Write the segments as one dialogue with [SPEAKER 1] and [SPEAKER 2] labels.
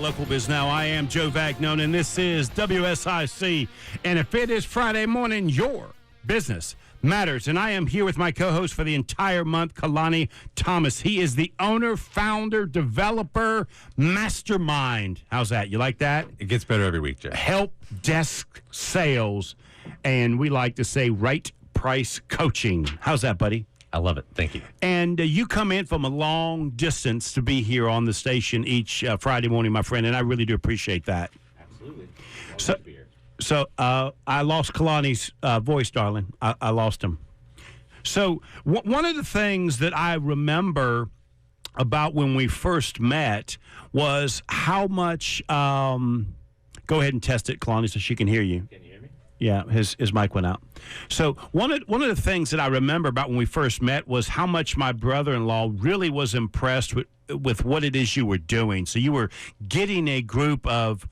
[SPEAKER 1] Local Biz Now. I am Joe Vagnone, and this is WSIC. And if it is Friday morning, your business matters. And I am here with my co-host for the entire month, Kalani Thomas. He is the owner, founder, developer, mastermind. How's that? You like that?
[SPEAKER 2] It gets better every week, Joe.
[SPEAKER 1] Help desk sales. And we like to say right price coaching. How's that, buddy?
[SPEAKER 2] I love it. Thank you.
[SPEAKER 1] And you come in from a long distance to be here on the station each Friday morning, my friend, and I really do appreciate that.
[SPEAKER 2] Absolutely.
[SPEAKER 1] So I lost Kalani's voice, darling. I lost him. So one of the things that I remember about when we first met was how much go ahead and test it, Kalani, so she can hear you.
[SPEAKER 2] Can you hear me?
[SPEAKER 1] Yeah, his mic went out. So one of the things that I remember about when we first met was how much my brother-in-law really was impressed with what it is you were doing. So you were getting a group of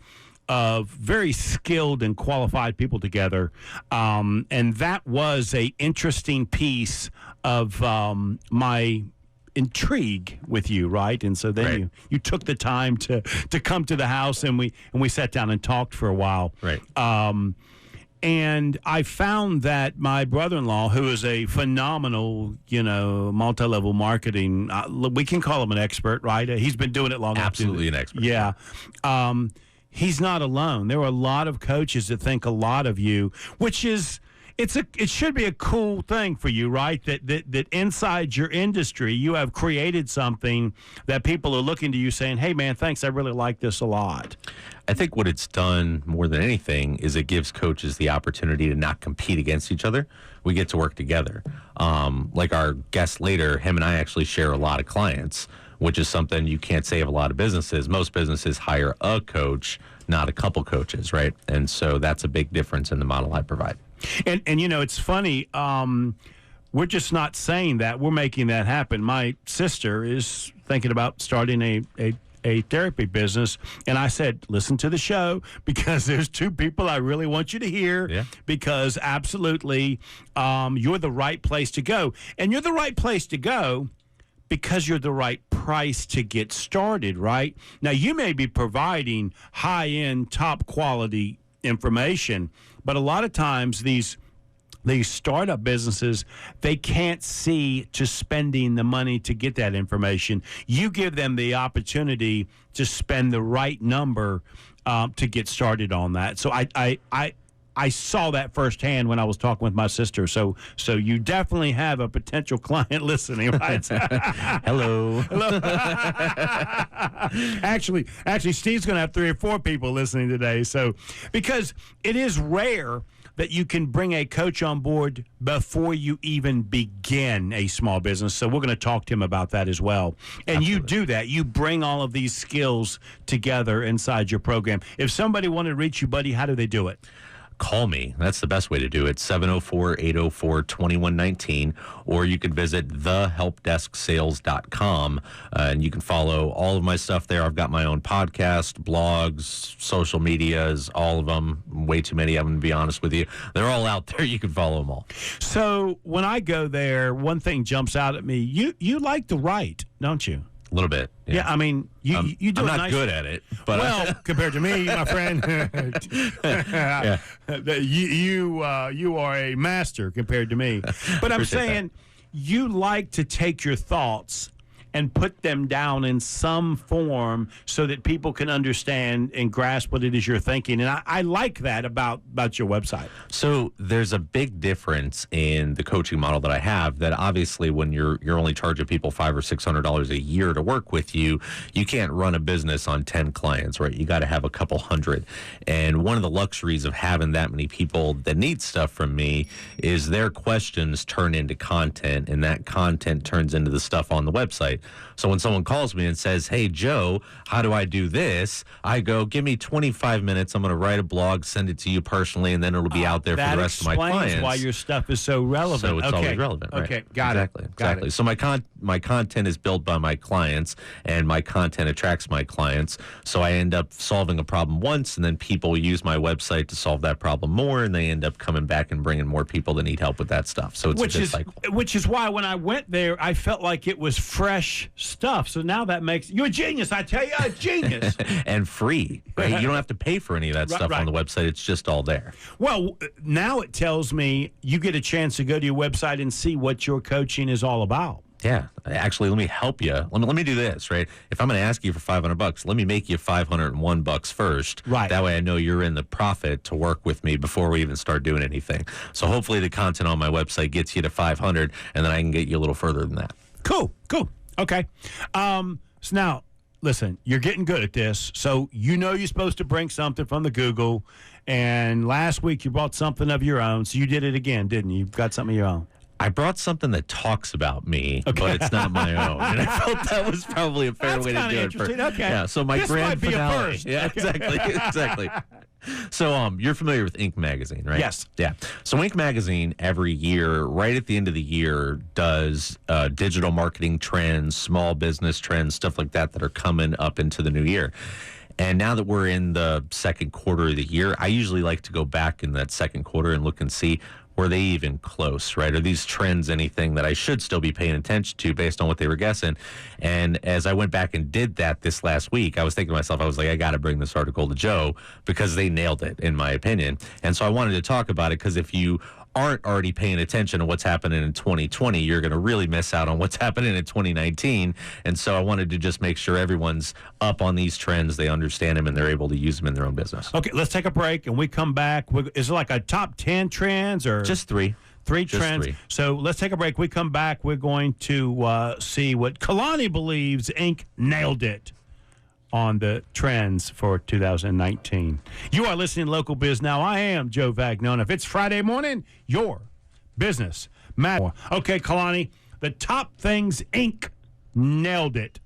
[SPEAKER 1] very skilled and qualified people together, and that was a interesting piece of my intrigue with you, right? And so then
[SPEAKER 2] right.
[SPEAKER 1] you took the time to come to the house, and we sat down and talked for a while.
[SPEAKER 2] Right.
[SPEAKER 1] And I found that my brother-in-law, who is a phenomenal, multi-level marketing, we can call him an expert, right? He's been doing it long enough.
[SPEAKER 2] Absolutely an expert.
[SPEAKER 1] Yeah. He's not alone. There are a lot of coaches that think a lot of you, which is, it should be a cool thing for you, right? That inside your industry, you have created something that people are looking to you saying, hey, man, thanks. I really like this a lot.
[SPEAKER 2] I think what it's done more than anything is it gives coaches the opportunity to not compete against each other. We get to work together. Like our guest later, him and I actually share a lot of clients, which is something you can't say of a lot of businesses. Most businesses hire a coach, not a couple coaches, right? And so that's a big difference in the model I provide.
[SPEAKER 1] And it's funny. We're just not saying that. We're making that happen. My sister is thinking about starting a therapy business, and I said, listen to the show, because there's two people I really want you to hear.
[SPEAKER 2] Yeah.
[SPEAKER 1] Because absolutely, you're the right place to go. And you're the right place to go because you're the right price to get started, right? Now, you may be providing high-end, top-quality information, but a lot of times these startup businesses, they can't see to spending the money to get that information. You give them the opportunity to spend the right number to get started on that. So I saw that firsthand when I was talking with my sister. So you definitely have a potential client listening, right?
[SPEAKER 2] Hello.
[SPEAKER 1] Hello. Actually, Steve's going to have 3 or 4 people listening today. So, because it is rare that you can bring a coach on board before you even begin a small business. So we're going to talk to him about that as well. And Absolutely. You do that. You bring all of these skills together inside your program. If somebody wanted to reach you, buddy, how do they do it?
[SPEAKER 2] Call me. That's the best way to do it. 704-804-2119. Or you can visit thehelpdesksales.com, and you can follow all of my stuff there. I've got my own podcast, blogs, social medias, all of them. Way too many of them, to be honest with you. They're all out there. You can follow them all.
[SPEAKER 1] So when I go there, one thing jumps out at me. You like to write, don't you?
[SPEAKER 2] A little bit.
[SPEAKER 1] Yeah, I mean, you do.
[SPEAKER 2] I'm
[SPEAKER 1] a
[SPEAKER 2] not
[SPEAKER 1] nice,
[SPEAKER 2] good at it, but
[SPEAKER 1] well, compared to me, my friend,
[SPEAKER 2] yeah.
[SPEAKER 1] you are a master compared to me. But I'm saying you like to take your thoughts and put them down in some form so that people can understand and grasp what it is you're thinking. And I like that about your website.
[SPEAKER 2] So there's a big difference in the coaching model that I have, that obviously when you're only charging people $500 or $600 a year to work with you, you can't run a business on 10 clients, right? You got to have a couple hundred. And one of the luxuries of having that many people that need stuff from me is their questions turn into content, and that content turns into the stuff on the website. So when someone calls me and says, hey, Joe, how do I do this? I go, give me 25 minutes. I'm going to write a blog, send it to you personally, and then it'll be out there for the rest of my clients.
[SPEAKER 1] That explains why your stuff is so relevant.
[SPEAKER 2] So it's always relevant, right?
[SPEAKER 1] Okay, got it.
[SPEAKER 2] Exactly. So my content is built by my clients, and my content attracts my clients. So I end up solving a problem once, and then people use my website to solve that problem more, and they end up coming back and bringing more people that need help with that stuff. So it's a good cycle.
[SPEAKER 1] Which is why when I went there, I felt like it was fresh fresh stuff. So now that makes you a genius. I tell you, a genius.
[SPEAKER 2] And free, right? You don't have to pay for any of that stuff on the website. It's just all there.
[SPEAKER 1] Well, now it tells me you get a chance to go to your website and see what your coaching is all about.
[SPEAKER 2] Yeah, actually, let me help you. Let me do this, right? If I'm going to ask you for $500, let me make you $501 first.
[SPEAKER 1] Right.
[SPEAKER 2] That way, I know you're in the profit to work with me before we even start doing anything. So hopefully, the content on my website gets you to 500, and then I can get you a little further than that.
[SPEAKER 1] Cool. Okay. So now, listen, you're getting good at this. So you're supposed to bring something from the Google. And last week you brought something of your own. So you did it again, didn't you? You've got something of your own.
[SPEAKER 2] I brought something that talks about me, but it's not my own. And I felt that was probably a fair way to do it.
[SPEAKER 1] Okay.
[SPEAKER 2] Yeah, so my
[SPEAKER 1] this
[SPEAKER 2] grand
[SPEAKER 1] might be
[SPEAKER 2] finale.
[SPEAKER 1] A first.
[SPEAKER 2] Yeah, exactly. So you're familiar with Inc. magazine, right?
[SPEAKER 1] Yes.
[SPEAKER 2] Yeah. So Inc. magazine every year, right at the end of the year, does digital marketing trends, small business trends, stuff like that are coming up into the new year. And now that we're in the second quarter of the year, I usually like to go back in that second quarter and look and see, were they even close, right? Are these trends anything that I should still be paying attention to based on what they were guessing? And as I went back and did that this last week, I was thinking to myself, I was like, I got to bring this article to Joe because they nailed it, in my opinion. And so I wanted to talk about it because if you aren't already paying attention to what's happening in 2020, you're going to really miss out on what's happening in 2019. And so I wanted to just make sure everyone's up on these trends, they understand them, and they're able to use them in their own business.
[SPEAKER 1] Okay, let's take a break, and we come back. Is it like a top 10 trends or
[SPEAKER 2] just three?
[SPEAKER 1] Three trends. Three. So let's take a break. We come back. We're going to see what Kalani believes Inc. nailed it on the trends for 2019. You are listening to Local Biz Now. I am Joe Vagnone. If it's Friday morning, your business matters. Okay, Kalani, the top things Inc. nailed it.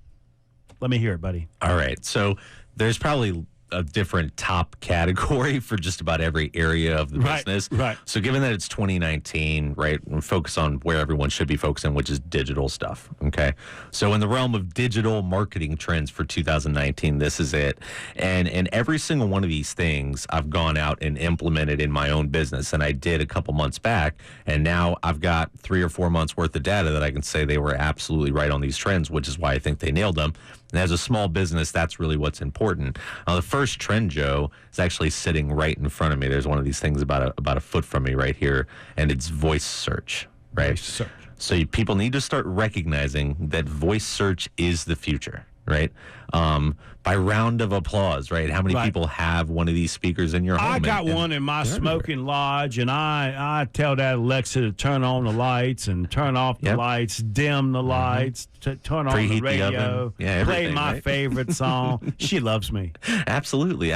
[SPEAKER 1] Let me hear it, buddy.
[SPEAKER 2] All right. So there's probably a different top category for just about every area of the business.
[SPEAKER 1] Right.
[SPEAKER 2] So given that it's 2019, right, we focus on where everyone should be focusing, which is digital stuff. Okay. So in the realm of digital marketing trends for 2019, this is it. And every single one of these things I've gone out and implemented in my own business. And I did a couple months back. And now I've got 3 or 4 months worth of data that I can say they were absolutely right on these trends, which is why I think they nailed them. And as a small business, that's really what's important. Now, the first trend, Joe, is actually sitting right in front of me. There's one of these things about a foot from me right here, and it's voice search, right?
[SPEAKER 1] Voice search.
[SPEAKER 2] So people need to start recognizing that voice search is the future, right? By round of applause, right? How many people have one of these speakers in your home?
[SPEAKER 1] I got one in my smoking lodge, and I tell that Alexa to turn on the lights and turn off the lights, dim the lights, turn on the radio, play my favorite song. She loves me.
[SPEAKER 2] Absolutely.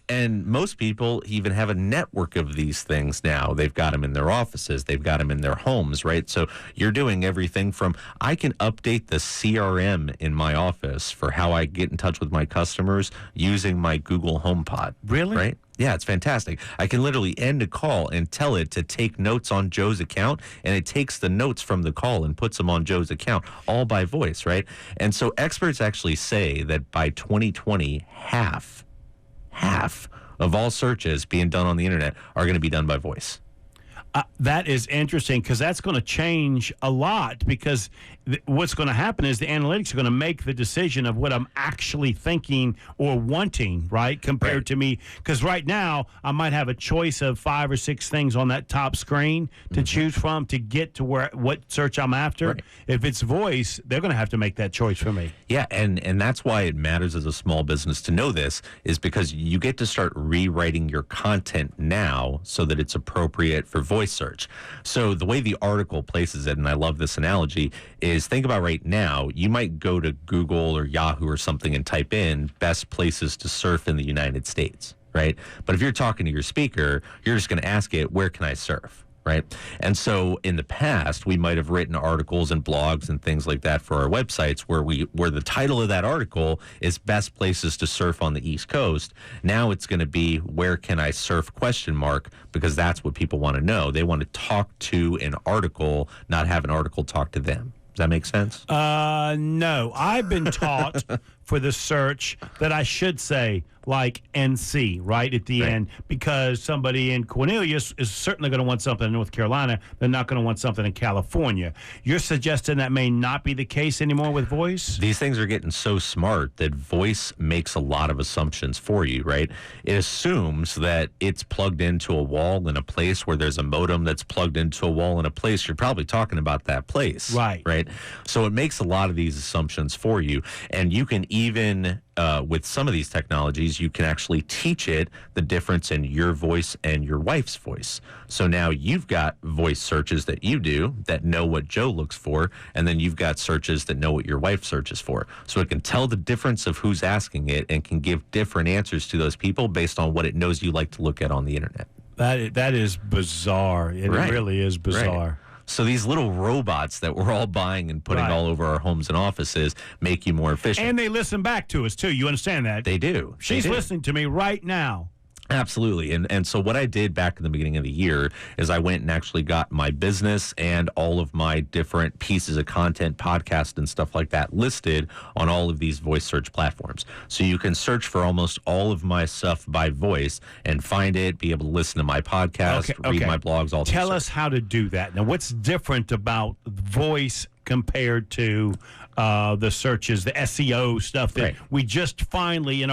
[SPEAKER 2] and most people even have a network of these things now. They've got them in their offices. They've got them in their homes, right? So you're doing everything from, I can update the CRM in my office for how I get in touch with my customers using my Google HomePod.
[SPEAKER 1] Really?
[SPEAKER 2] Right? Yeah, it's fantastic. I can literally end a call and tell it to take notes on Joe's account, and it takes the notes from the call and puts them on Joe's account, all by voice, right? And so experts actually say that by 2020, half of all searches being done on the internet are going to be done by voice.
[SPEAKER 1] That is interesting because that's going to change a lot because what's going to happen is the analytics are going to make the decision of what I'm actually thinking or wanting, right, compared to me. Because right now, I might have a choice of 5 or 6 things on that top screen to choose from to get to what search I'm after.
[SPEAKER 2] Right.
[SPEAKER 1] If it's voice, they're going to have to make that choice for me.
[SPEAKER 2] Yeah, and that's why it matters as a small business to know this, is because you get to start rewriting your content now so that it's appropriate for voice search. So the way the article places it, and I love this analogy, is think about right now, you might go to Google or Yahoo or something and type in best places to surf in the United States, right? But if you're talking to your speaker, you're just going to ask it, where can I surf? Right. And so in the past, we might have written articles and blogs and things like that for our websites where the title of that article is best places to surf on the East Coast. Now it's going to be where can I surf ? Because that's what people want to know. They want to talk to an article, not have an article talk to them. Does that make sense?
[SPEAKER 1] No. I've been taught for the search that I should say like NC right at the end, because somebody in Cornelius is certainly going to want something in North Carolina. They're not going to want something in California. You're suggesting that may not be the case anymore with voice?
[SPEAKER 2] These things are getting so smart that voice makes a lot of assumptions for you, right? It assumes that it's plugged into a wall in a place where there's a modem that's plugged into a wall in a place. You're probably talking about that place. Right. So it makes a lot of these assumptions for you. And you can even, with some of these technologies, you can actually teach it the difference in your voice and your wife's voice. So now you've got voice searches that you do that know what Joe looks for, and then you've got searches that know what your wife searches for. So it can tell the difference of who's asking it and can give different answers to those people based on what it knows you like to look at on the internet.
[SPEAKER 1] That is bizarre. It really is bizarre.
[SPEAKER 2] Right. So these little robots that we're all buying and putting all over our homes and offices make you more efficient.
[SPEAKER 1] And they listen back to us, too. You understand that?
[SPEAKER 2] They do.
[SPEAKER 1] She's listening to me right now.
[SPEAKER 2] Absolutely. And so what I did back in the beginning of the year is I went and actually got my business and all of my different pieces of content, podcast and stuff like that listed on all of these voice search platforms. So you can search for almost all of my stuff by voice and find it, be able to listen to my podcast, read my blogs, all that.
[SPEAKER 1] Tell us how to do that. Now, what's different about voice compared to the searches, the SEO stuff that we just finally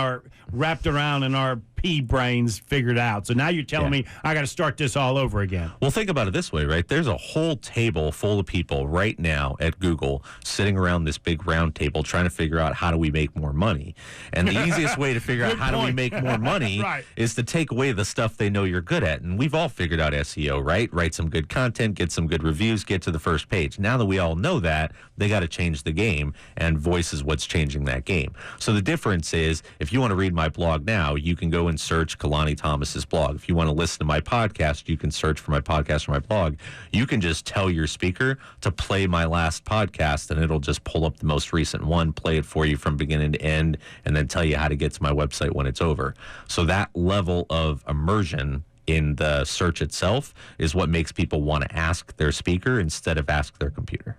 [SPEAKER 1] wrapped around in our pea brains figured out. So now you're telling me I got to start this all over again.
[SPEAKER 2] Well, think about it this way, right? There's a whole table full of people right now at Google sitting around this big round table trying to figure out how do we make more money. And the easiest way to figure out how do we make more money is to take away the stuff they know you're good at. And we've all figured out SEO, right? Write some good content, get some good reviews, get to the first page. Now that we all know that, they got to change the game, and voice is what's changing that game. So the difference is, if you want to read my blog now, you can go and search Kalani Thomas's blog. If you want to listen to my podcast, you can search for my podcast or my blog. You can just tell your speaker to play my last podcast, and it'll just pull up the most recent one, play it for you from beginning to end, and then tell you how to get to my website when it's over. So that level of immersion in the search itself is what makes people want to ask their speaker instead of ask their computer.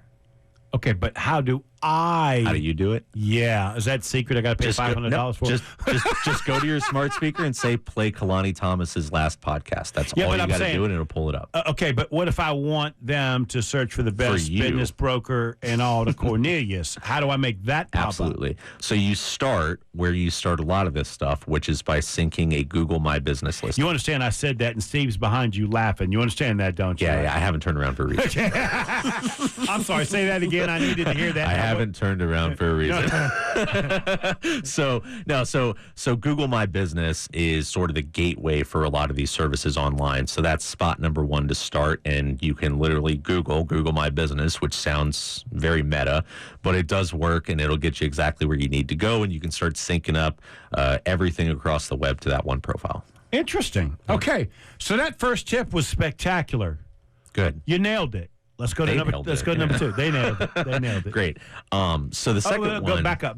[SPEAKER 1] Okay, but how do
[SPEAKER 2] you do it?
[SPEAKER 1] Yeah. Is that secret? I got to pay $500 for?
[SPEAKER 2] Just go to your smart speaker and say, play Kalani Thomas's last podcast. That's all you got to do, and it'll pull it up.
[SPEAKER 1] Okay, but what if I want them to search for the best business broker in all the Cornelius? How do I make that pop
[SPEAKER 2] Absolutely.
[SPEAKER 1] up?
[SPEAKER 2] So you start where you start a lot of this stuff, which is by syncing a Google My Business list.
[SPEAKER 1] You understand I said that, and Steve's behind you laughing. You understand that, don't you?
[SPEAKER 2] Yeah, I haven't turned around for a reason.
[SPEAKER 1] I'm sorry, say that again. I needed to hear that.
[SPEAKER 2] I haven't turned around for a reason. So Google My Business is sort of the gateway for a lot of these services online. So that's spot number one to start, and you can literally Google My Business, which sounds very meta, but it does work, and it'll get you exactly where you need to go, and you can start syncing up everything across the web to that one profile.
[SPEAKER 1] Interesting. Okay, so that first tip was spectacular.
[SPEAKER 2] Good.
[SPEAKER 1] You nailed it. Let's go to number two. They nailed it.
[SPEAKER 2] Great. So the second one.
[SPEAKER 1] Back up.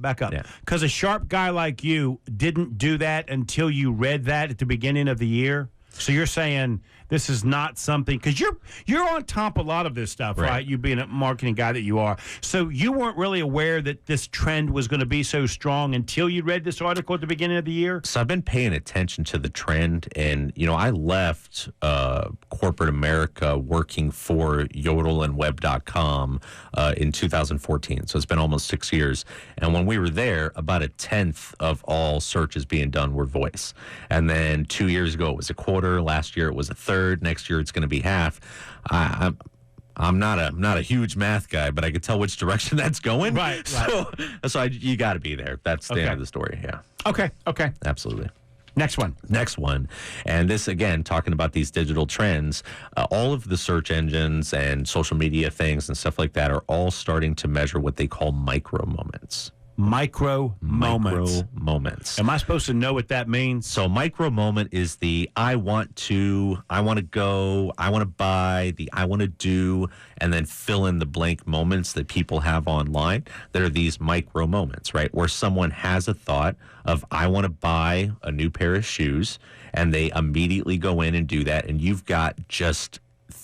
[SPEAKER 1] Because a sharp guy like you didn't do that until you read that at the beginning of the year. So you're saying this is not something, because you're on top of a lot of this stuff, right? You being a marketing guy that you are. So you weren't really aware that this trend was going to be so strong until you read this article at the beginning of the year?
[SPEAKER 2] So I've been paying attention to the trend, and, I left corporate America working for yodelandweb.com in 2014. So it's been almost 6 years. And when we were there, about a tenth of all searches being done were voice. And then 2 years ago, it was a quarter. Last year, it was a third. Next year, it's going to be half. I'm not a huge math guy, but I could tell which direction that's going.
[SPEAKER 1] Right.
[SPEAKER 2] So you got to be there. That's the end of the story. Yeah.
[SPEAKER 1] Okay.
[SPEAKER 2] Absolutely.
[SPEAKER 1] Next one.
[SPEAKER 2] And this, again, talking about these digital trends, all of the search engines and social media things and stuff like that are all starting to measure what they call micro moments.
[SPEAKER 1] Micro moments. Am I supposed to know what that means?
[SPEAKER 2] So micro moment is the I want to go, I want to buy, the I want to do, and then fill in the blank moments that people have online. There are these micro moments, right? Where someone has a thought of I want to buy a new pair of shoes, and they immediately go in and do that, and you've got just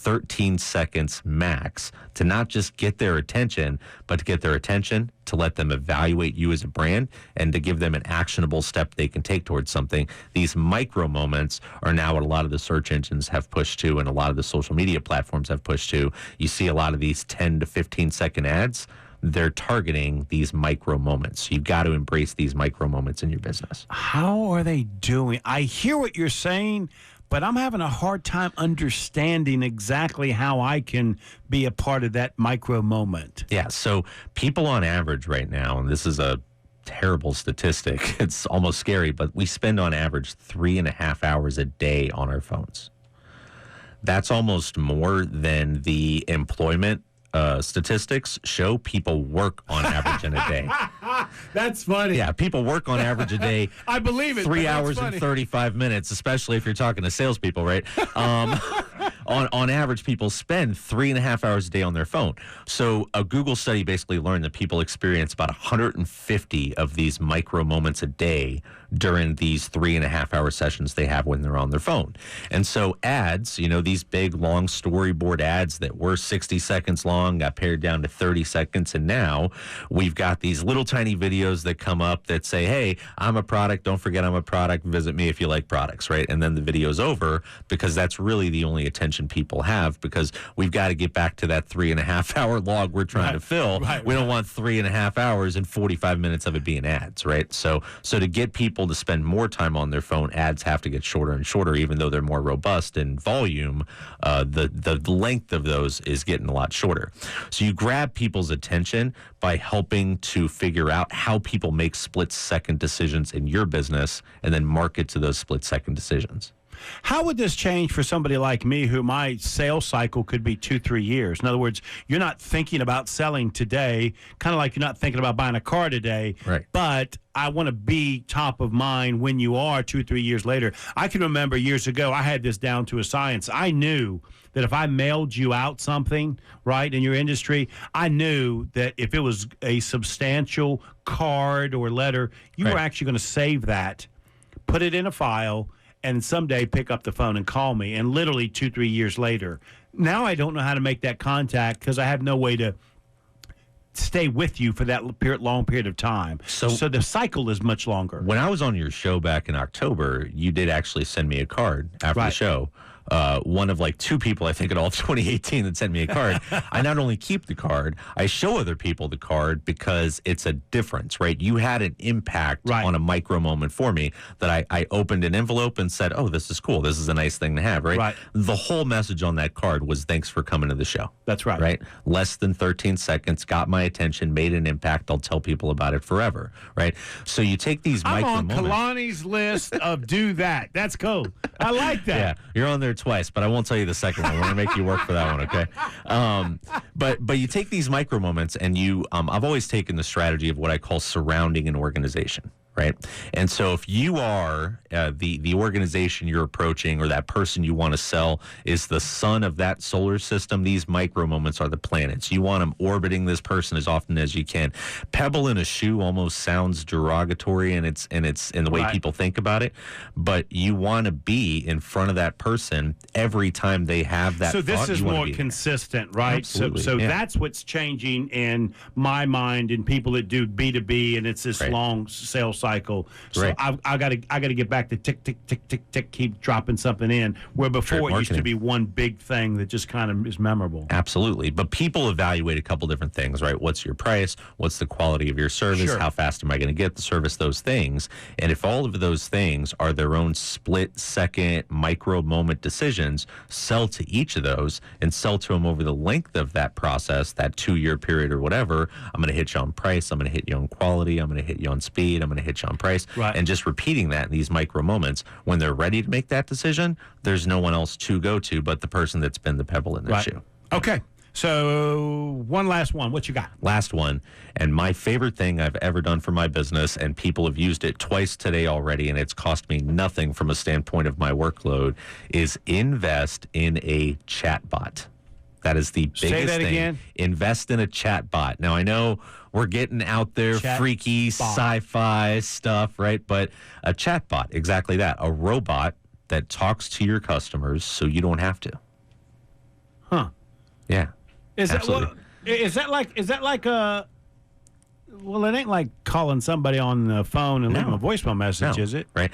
[SPEAKER 2] 13 seconds max to not just get their attention, but to get their attention, to let them evaluate you as a brand, and to give them an actionable step they can take towards something. These micro moments are now what a lot of the search engines have pushed to, and a lot of the social media platforms have pushed to. You see a lot of these 10 to 15 second ads. They're targeting these micro moments. You've got to embrace these micro moments in your business.
[SPEAKER 1] How are they doing? I hear what you're saying, but I'm having a hard time understanding exactly how I can be a part of that micro moment.
[SPEAKER 2] Yeah, so people on average right now, and this is a terrible statistic, it's almost scary, but we spend on average 3.5 hours a day on our phones. That's almost more than the employment statistics show. People work on average in a day.
[SPEAKER 1] That's funny.
[SPEAKER 2] Yeah, people work on average a day.
[SPEAKER 1] I believe it.
[SPEAKER 2] 3 hours and 35 minutes, especially if you're talking to salespeople, right? On average, people spend 3.5 hours a day on their phone. So a Google study basically learned that people experience about 150 of these micro moments a day during these 3.5 hour sessions they have when they're on their phone. And so ads, these big long storyboard ads that were 60 seconds long got pared down to 30 seconds. And now we've got these little tiny videos that come up that say, hey, I'm a product. Don't forget I'm a product. Visit me if you like products, right? And then the video's over, because that's really the only attention people have, because we've got to get back to that 3.5 hour log we're trying to fill. We don't want 3.5 hours and 45 minutes of it being ads, right? So to get people to spend more time on their phone, ads have to get shorter and shorter, even though they're more robust in volume. The length of those is getting a lot shorter. So you grab people's attention by helping to figure out how people make split-second decisions in your business, and then market to those split-second decisions.
[SPEAKER 1] How would this change for somebody like me, who my sales cycle could be 2-3 years? In other words, you're not thinking about selling today, kind of like you're not thinking about buying a car today,
[SPEAKER 2] right?
[SPEAKER 1] But I want to be top of mind when you are 2-3 years later. I can remember years ago, I had this down to a science. I knew that if I mailed you out something, right, in your industry, I knew that if it was a substantial card or letter, you were actually going to save that, put it in a file, and someday pick up the phone and call me. And literally 2-3 years later, now I don't know how to make that contact, because I have no way to stay with you for that long period of time. So the cycle is much longer.
[SPEAKER 2] When I was on your show back in October, you did actually send me a card after the show. One of like 2 people, I think, in all of 2018 that sent me a card. I not only keep the card, I show other people the card, because it's a difference, right? You had an impact on a micro moment for me, that I opened an envelope and said, oh, this is cool. This is a nice thing to have, right? The whole message on that card was, thanks for coming to the show.
[SPEAKER 1] That's right.
[SPEAKER 2] Right? Less than 13 seconds, got my attention, made an impact. I'll tell people about it forever, right? So you take these micro moments.
[SPEAKER 1] I'm on Kalani's list of do that. That's cool. I like that.
[SPEAKER 2] Yeah, you're on there twice, but I won't tell you the second one. We're going to make you work for that one, okay? But you take these micro moments, and you I've always taken the strategy of what I call surrounding an organization, right? And so if you are the organization you're approaching, or that person you want to sell is the sun of that solar system, these micro moments are the planets. You want them orbiting this person as often as you can. Pebble in a shoe almost sounds derogatory, and it's in the way people think about it, but you want to be in front of that person every time they have that.
[SPEAKER 1] So
[SPEAKER 2] thought,
[SPEAKER 1] this is more consistent, right?
[SPEAKER 2] Absolutely.
[SPEAKER 1] So that's what's changing in my mind, and people that do B2B, and it's this long sales cycle. So I got to get back to tick, tick, tick, tick, tick, keep dropping something in, where before it used to be one big thing that just kind of is memorable.
[SPEAKER 2] Absolutely. But people evaluate a couple different things, right? What's your price? What's the quality of your service? How fast am I going to get the service? Those things. And if all of those things are their own split-second micro moment decisions, sell to each of those, and sell to them over the length of that process, that 2-year period or whatever. I'm going to hit you on price. I'm going to hit you on quality. I'm going to hit you on speed. I'm going to hit you on price. And just repeating that in these micro moments, when they're ready to make that decision, there's no one else to go to but the person that's been the pebble in their shoe.
[SPEAKER 1] Okay. So one last one. What you got?
[SPEAKER 2] Last one. And my favorite thing I've ever done for my business, and people have used it twice today already, and it's cost me nothing from a standpoint of my workload, is invest in a chatbot. That is the biggest thing.
[SPEAKER 1] Say that again.
[SPEAKER 2] Invest in a chatbot. Now, I know we're getting out there freaky sci-fi stuff, right? But a chatbot, exactly that. A robot that talks to your customers so you don't have to. Yeah. Absolutely.
[SPEAKER 1] Is that like a? Well, it ain't like calling somebody on the phone and leaving a voicemail message, is it?
[SPEAKER 2] Right.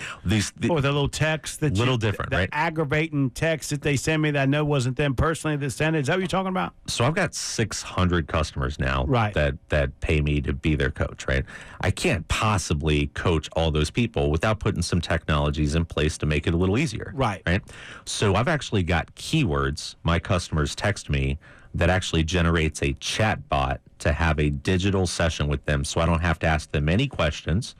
[SPEAKER 1] Or the little text that
[SPEAKER 2] different,
[SPEAKER 1] the
[SPEAKER 2] right?
[SPEAKER 1] aggravating text that they send me that I know wasn't them personally that sent it. Is that what you're talking about?
[SPEAKER 2] So I've got 600 customers now
[SPEAKER 1] Right.
[SPEAKER 2] that pay me to be their coach, right? I can't possibly coach all those people without putting some technologies in place to make it a little easier.
[SPEAKER 1] Right.
[SPEAKER 2] Right. So I've actually got keywords my customers text me that actually generates a chat bot to have a digital session with them so I don't have to ask them any questions.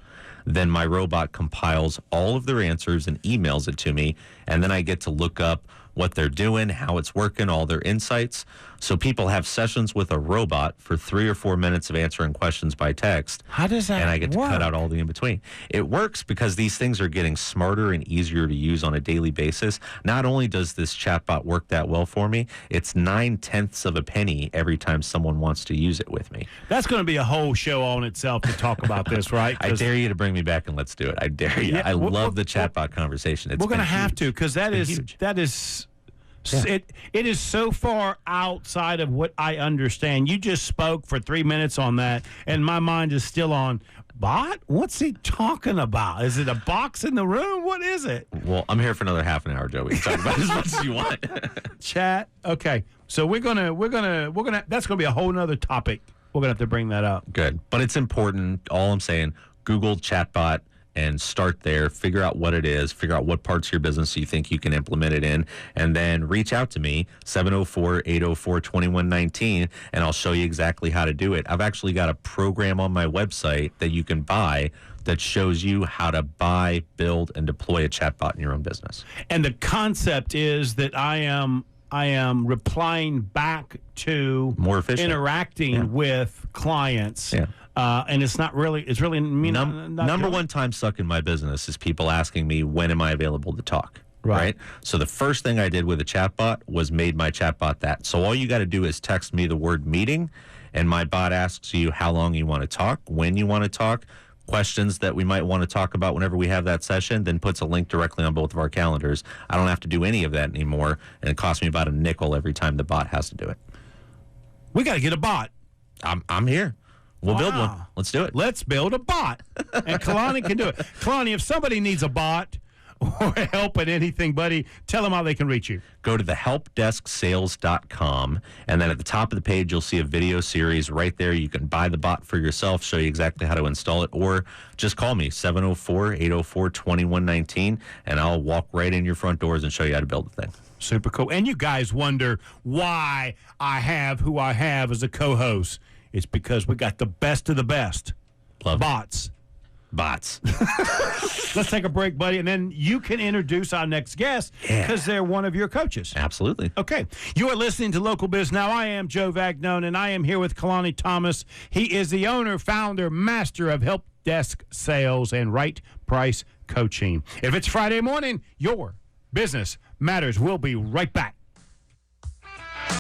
[SPEAKER 2] Then my robot compiles all of their answers and emails it to me, and then I get to look up what they're doing, how it's working, all their insights. So people have sessions with a robot for 3 or 4 minutes of answering questions by text.
[SPEAKER 1] How does that
[SPEAKER 2] And I get
[SPEAKER 1] work?
[SPEAKER 2] to cut out all the in between. It works because these things are getting smarter and easier to use on a daily basis. Not only does this chatbot work that well for me, it's 9/10 of a penny every time someone wants to use it with me.
[SPEAKER 1] That's going to be a whole show on itself to talk about this, right?
[SPEAKER 2] I dare you to bring me back and let's do it. I dare you.
[SPEAKER 1] Yeah,
[SPEAKER 2] I love the chatbot conversation.
[SPEAKER 1] We're going to have
[SPEAKER 2] huge.
[SPEAKER 1] to because that is
[SPEAKER 2] huge.
[SPEAKER 1] it is so far outside of what I understand. You just spoke for 3 minutes on that, and my mind is still on bot. What's he talking about? Is it a box in the room? What is it?
[SPEAKER 2] Well, I'm here for another half an hour, Joe. We can talk about it as much as you want.
[SPEAKER 1] Chat. Okay, so we're gonna. That's gonna be a whole nother topic. We're gonna have to bring that up.
[SPEAKER 2] Good, but it's important. All I'm saying, Google chatbot and start there. Figure out what it is. Figure out what parts of your business you think you can implement it in, and then reach out to me 704-804-2119, and I'll show you exactly how to do it. I've actually got a program on my website that you can buy that shows you how to buy, build, and deploy a chatbot in your own business.
[SPEAKER 1] And the concept is that I am replying back to
[SPEAKER 2] More efficient.
[SPEAKER 1] interacting with clients.
[SPEAKER 2] Yeah.
[SPEAKER 1] And it's really
[SPEAKER 2] Number one time suck in my business is people asking me, when am I available to talk?
[SPEAKER 1] Right.
[SPEAKER 2] So the first thing I did with a chatbot was made my chatbot that. So all you got to do is text me the word meeting, and my bot asks you how long you want to talk, when you want to talk, questions that we might want to talk about whenever we have that session, then puts a link directly on both of our calendars. I don't have to do any of that anymore, and it costs me about a nickel every time the bot has to do it.
[SPEAKER 1] We got to get a bot.
[SPEAKER 2] I'm here. We'll build one.
[SPEAKER 1] Wow.
[SPEAKER 2] Let's do it.
[SPEAKER 1] Let's build a bot. And Kalani can do it. Kalani, if somebody needs a bot or help at anything, buddy, tell them how they can reach you.
[SPEAKER 2] Go to thehelpdesksales.com, and then at the top of the page, you'll see a video series right there. You can buy the bot for yourself, show you exactly how to install it, or just call me, 704-804-2119, and I'll walk right in your front doors and show you how to build the thing.
[SPEAKER 1] Super cool. And you guys wonder why I have who I have as a co-host. It's because we got the best of the best.
[SPEAKER 2] Love
[SPEAKER 1] bots.
[SPEAKER 2] Bots.
[SPEAKER 1] Let's take a break, buddy, and then you can introduce our next guest because they're one of your coaches.
[SPEAKER 2] Absolutely.
[SPEAKER 1] Okay. You are listening to Local Biz Now. I am Joe Vagnone, and I am here with Kalani Thomas. He is the owner, founder, master of help desk sales and right price coaching. If it's Friday morning, your business matters. We'll be right back.